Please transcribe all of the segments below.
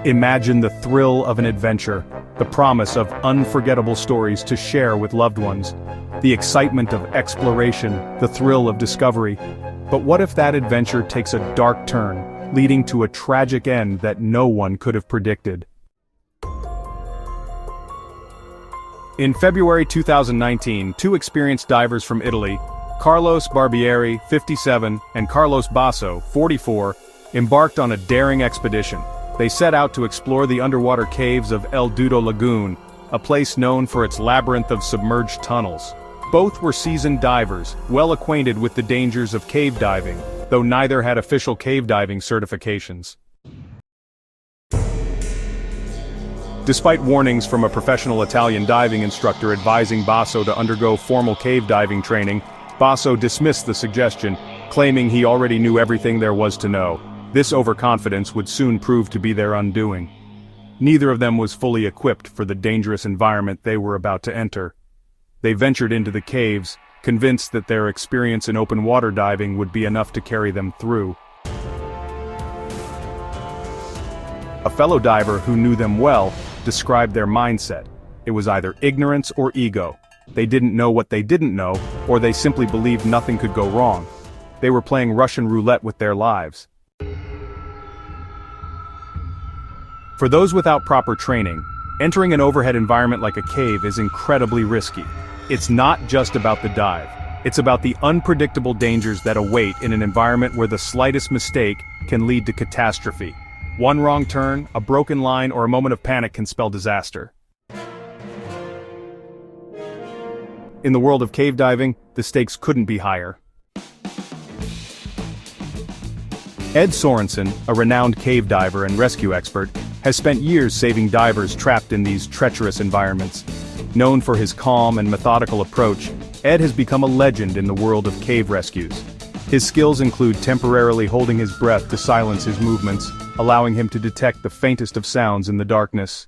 Imagine the thrill of an adventure, the promise of unforgettable stories to share with loved ones, the excitement of exploration, the thrill of discovery. But what if that adventure takes a dark turn, leading to a tragic end that no one could have predicted? In February 2019, two experienced divers from Italy, Carlos Barbieri, 57, and Carlos Basso, 44, embarked on a daring expedition. They set out to explore the underwater caves of El Dudu Lagoon, a place known for its labyrinth of submerged tunnels. Both were seasoned divers, well acquainted with the dangers of cave diving, though neither had official cave diving certifications. Despite warnings from a professional Italian diving instructor advising Basso to undergo formal cave diving training, Basso dismissed the suggestion, claiming he already knew everything there was to know. This overconfidence would soon prove to be their undoing. Neither of them was fully equipped for the dangerous environment they were about to enter. They ventured into the caves, convinced that their experience in open water diving would be enough to carry them through. A fellow diver who knew them well described their mindset. It was either ignorance or ego. They didn't know what they didn't know, or they simply believed nothing could go wrong. They were playing Russian roulette with their lives. For those without proper training, entering an overhead environment like a cave is incredibly risky. It's not just about the dive. It's about the unpredictable dangers that await in an environment where the slightest mistake can lead to catastrophe. One wrong turn, a broken line, or a moment of panic can spell disaster. In the world of cave diving, the stakes couldn't be higher. Ed Sorensen, a renowned cave diver and rescue expert, has spent years saving divers trapped in these treacherous environments. Known for his calm and methodical approach, Ed has become a legend in the world of cave rescues. His skills include temporarily holding his breath to silence his movements, allowing him to detect the faintest of sounds in the darkness.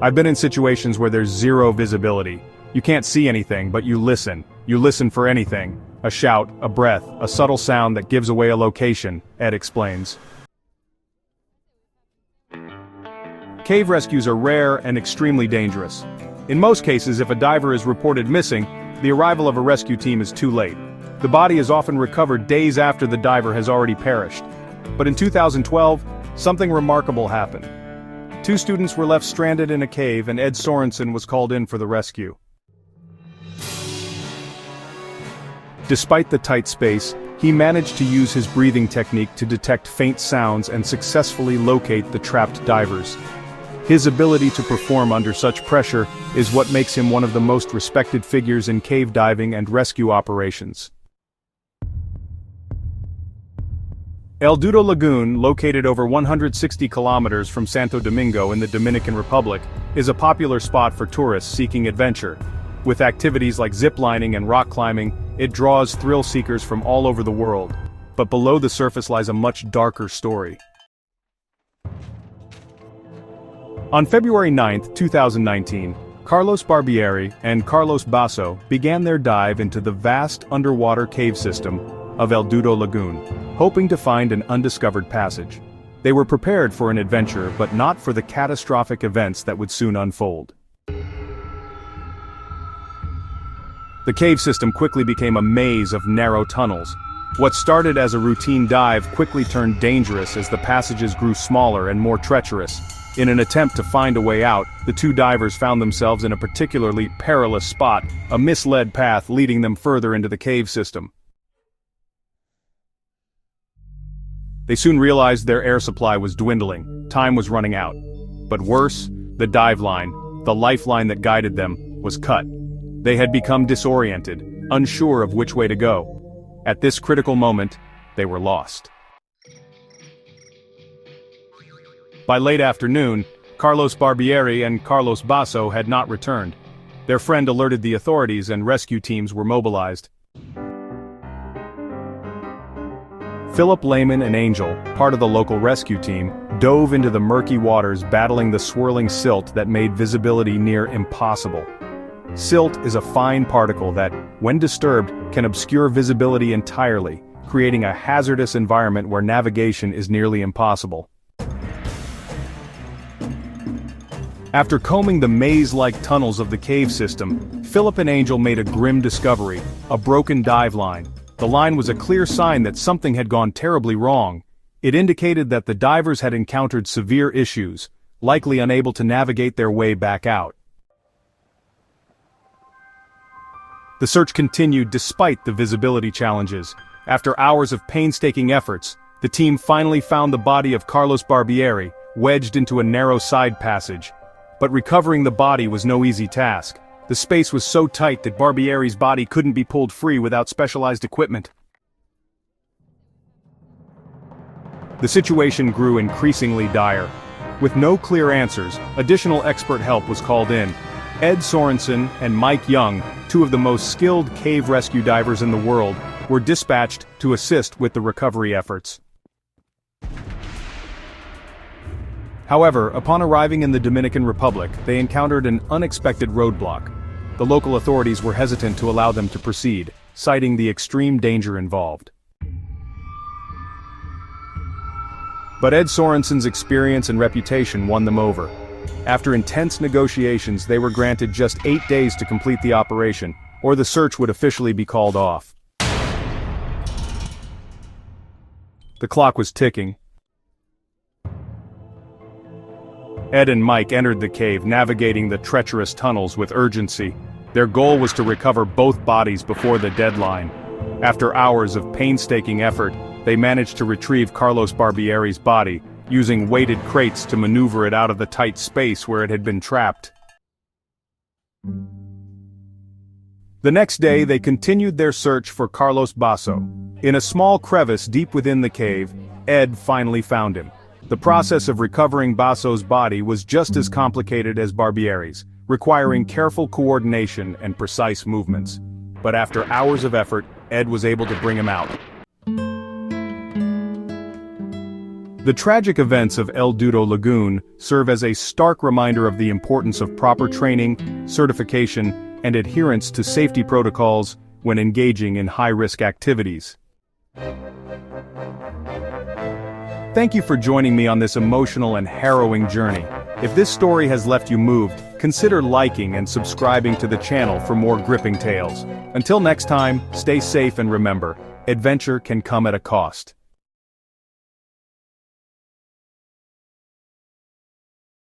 I've been in situations where there's zero visibility. You can't see anything, but you listen. You listen for anything. A shout, a breath, a subtle sound that gives away a location, Ed explains. Cave rescues are rare and extremely dangerous. In most cases, if a diver is reported missing, the arrival of a rescue team is too late. The body is often recovered days after the diver has already perished. But in 2012, something remarkable happened. Two students were left stranded in a cave and Ed Sorensen was called in for the rescue. Despite the tight space, he managed to use his breathing technique to detect faint sounds and successfully locate the trapped divers. His ability to perform under such pressure is what makes him one of the most respected figures in cave diving and rescue operations. El Dudu Lagoon, located over 160 kilometers from Santo Domingo in the Dominican Republic, is a popular spot for tourists seeking adventure. With activities like ziplining and rock climbing, it draws thrill seekers from all over the world. But below the surface lies a much darker story. On February 9, 2019, Carlos Barbieri and Carlos Basso began their dive into the vast underwater cave system of El Dudu Lagoon, hoping to find an undiscovered passage. They were prepared for an adventure, but not for the catastrophic events that would soon unfold. The cave system quickly became a maze of narrow tunnels. What started as a routine dive quickly turned dangerous as the passages grew smaller and more treacherous. In an attempt to find a way out, the two divers found themselves in a particularly perilous spot, a misled path leading them further into the cave system. They soon realized their air supply was dwindling, time was running out. But worse, the dive line, the lifeline that guided them, was cut. They had become disoriented, unsure of which way to go. At this critical moment, they were lost. By late afternoon, Carlos Barbieri and Carlos Basso had not returned. Their friend alerted the authorities and rescue teams were mobilized. Philip Lehman and Angel, part of the local rescue team, dove into the murky waters battling the swirling silt that made visibility near impossible. Silt is a fine particle that, when disturbed, can obscure visibility entirely, creating a hazardous environment where navigation is nearly impossible. After combing the maze-like tunnels of the cave system, Philip and Angel made a grim discovery: a broken dive line. The line was a clear sign that something had gone terribly wrong. It indicated that the divers had encountered severe issues, likely unable to navigate their way back out. The search continued despite the visibility challenges. After hours of painstaking efforts, the team finally found the body of Carlos Barbieri, wedged into a narrow side passage. But recovering the body was no easy task. The space was so tight that Barbieri's body couldn't be pulled free without specialized equipment. The situation grew increasingly dire. With no clear answers, additional expert help was called in. Ed Sorensen and Mike Young, two of the most skilled cave rescue divers in the world, were dispatched to assist with the recovery efforts. However, upon arriving in the Dominican Republic, they encountered an unexpected roadblock. The local authorities were hesitant to allow them to proceed, citing the extreme danger involved. But Ed Sorensen's experience and reputation won them over. After intense negotiations, they were granted just 8 days to complete the operation, or the search would officially be called off. The clock was ticking. Ed and Mike entered the cave, navigating the treacherous tunnels with urgency. Their goal was to recover both bodies before the deadline. After hours of painstaking effort, they managed to retrieve Carlos Barbieri's body, using weighted crates to maneuver it out of the tight space where it had been trapped. The next day, they continued their search for Carlos Basso. In a small crevice deep within the cave, Ed finally found him. The process of recovering Basso's body was just as complicated as Barbieri's, requiring careful coordination and precise movements. But after hours of effort, Ed was able to bring him out. The tragic events of El Dudu Lagoon serve as a stark reminder of the importance of proper training, certification, and adherence to safety protocols when engaging in high-risk activities. Thank you for joining me on this emotional and harrowing journey. If this story has left you moved, consider liking and subscribing to the channel for more gripping tales. Until next time, stay safe and remember, adventure can come at a cost.